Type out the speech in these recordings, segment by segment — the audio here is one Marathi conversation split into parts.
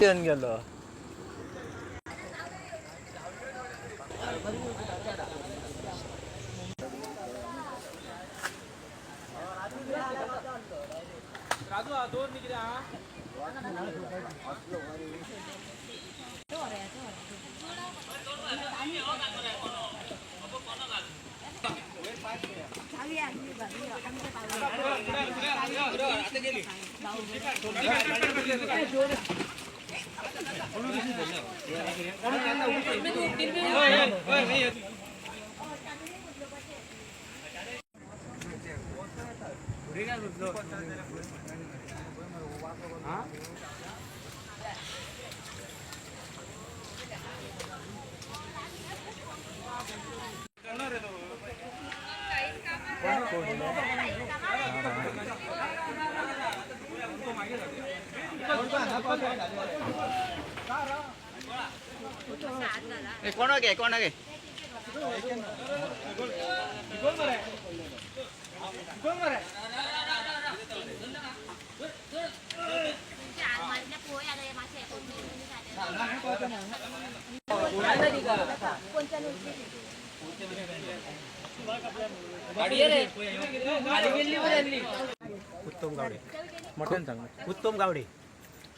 गेलो राजू दोन निघले हा कोणागे कोणागे उत्तम गावडे मोठ्यान सांग उत्तम गावडे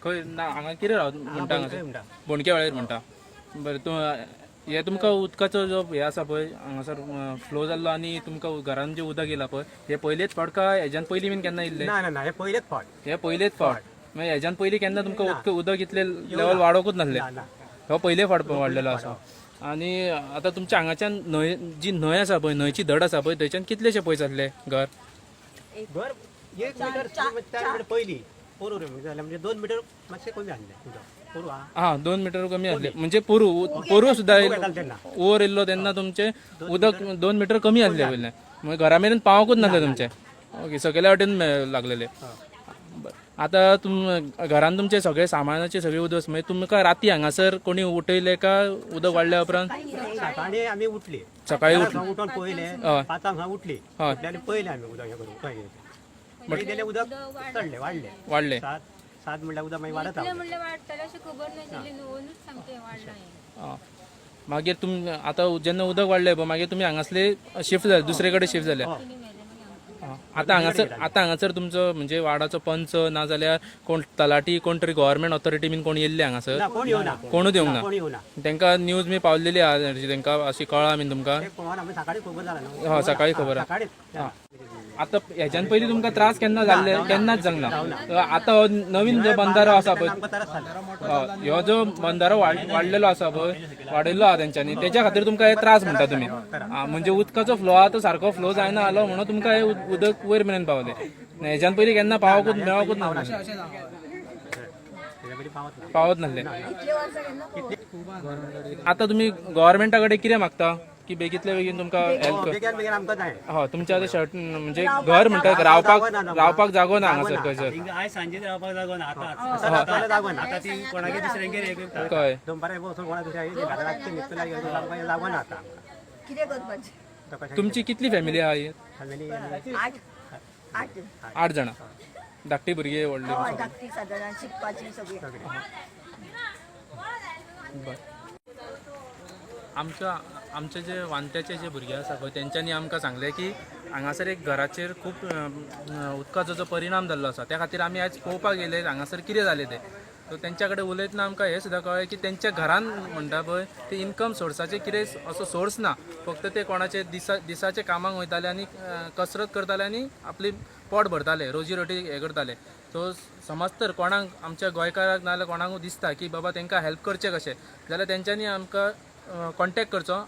खंय ना हांगा कितें रावता म्हणटा बोणकेवाळेर म्हणटा बरें तूं हे तुमकां उदकाचो जो हे आसा पळय हांगासर फ्लो जाल्लो आनी तुमकां घरान जे उदक येयला पळय हे पयलेच फावट काय हेज्यान पयलीं बीन केन्ना येयल्ले ना ना हे पयलेच फावट हे पयलेच फावट मागीर हेज्यान पयलीं केन्ना तुमकां उदक इतले लेवल वाडोवूच नासले हो पयले फावट वाडलेलो आसा आनी आतां तुमच्या हांगाच्यान न्हंय जी न्हंय आसा पळय न्हंयची धड आसा पळय थंयच्यान कितलेशे पयस जातले घर घर 1 मीटर 4 मीटर पयली पोरू रे म्हणजे 2 मीटर मातशें कमी आहले पोरू हा 2 मीटर कमी आसले म्हणजे पोरू सुद्धा ओवर येयल्लो तेन्ना तुमचे उदक 2 मीटर कमी आसले पयले म्हणजे घरा मेरेन पावकूच नासले तुमचे ओके सगळ्या वाटेन लागलेले आता घरान तुमचे सगळे सामानाचे सगळे उदक म्हणजे तुमकां राती हांगासर कोणी उठयले का उदक वाडल्या उपरांत सकाळी आमी उठली सकाळी उठून पयले 5 हांगा उठली आनी पयले आमी उदक हे करून पयले गेले उदक चडले वाडले 7 म्हणल्यार उदक मागीर वाडत मागीर तुम आतां जेन्ना उदक वाडले पळय मागीर तुमी हांगासले शिफ्ट जाले दुसरे कडेन शिफ्ट जाले आतां हांगासर तुमचो म्हणजे वाडाचो पंच ना जाल्यार कोण तलाटी कोण तरी गव्हर्मेंट ऑथॉरिटी बीन कोण येयल्ले हांगासर कोणूच येवंक ना तांकां न्यूज बी पावलेली आहा तांकां अशी कळ्ळा बीन तुमकां हय सकाळी खबर आहा आतां हेच्यान पयलीं तुमकां त्रास केन्ना जाल्ले केन्नाच जावना आतां नवीन जो बंधारो आसा पळय ह्यो जो बंधारो वाडलेलो आसा पळय वाडयल्लो आहा तेंच्यांनी तेच्या खातीर तुमकां हे त्रास म्हणटा तुमी म्हणजे उदकाचो फ्लो आहा तो सारको फ्लो जायना जालो म्हणून तुमकां हे उदक वयर मेरेन पावले हेच्यान पयलीं केन्ना पावकूच मेळकूच ना पावत नासले आतां तुमी गव्हर्मेंटा कडेन कितें मागता की बेगीतले बेगीन तुमकां हेल्प हय तुमच्या आतां शर्ट म्हणजे घर म्हणटा रावपाक जागो ना हांगासर खंयसर आयज सांजे रावपाक जागो ना आतां ती कोणागे दुसऱ्यांगेर हे करता कळ्ळें दनपारा बसून कोणा दुसऱ्या जागो ना आतां कितें करपाचें तुमची कितली फॅमिली आहा ही फॅमिली 8 जाणां धाकटी भुरगे व्हडले धाकटी सादारण शिकपाची सगळी आमचे जे वांट्याचे जे भुरगे आसा पळय तेंच्यांनी आमकां सांगलें की हांगासर एक घराचेर खूब उदकाचो जो परिणाम जाल्लो आसा त्या खातीर आमी आयज पळोवपाक गेले हांगासर कितें जालें तें सो तेंच्या कडेन उलयतना आमकां हें सुद्दां कळ्ळें की तेंच्या घरान म्हणटा पळय ते इनकम सोर्साचे कितें असो सोर्स ना, फक्त ते कोणाचे दिसाचे कामाक वयताले आनी कसरत करताले आनी आपली पोट भरताले, रोजी रोटी हें करताले. सो समज तर कोणाक आमच्या गोंयकाराक नाजाल्यार कोणाकूय दिसता की बाबा तांकां हेल्प करचें कशें, जाल्यार तेंच्यांनी आमकां कॉन्टेक्ट करचो.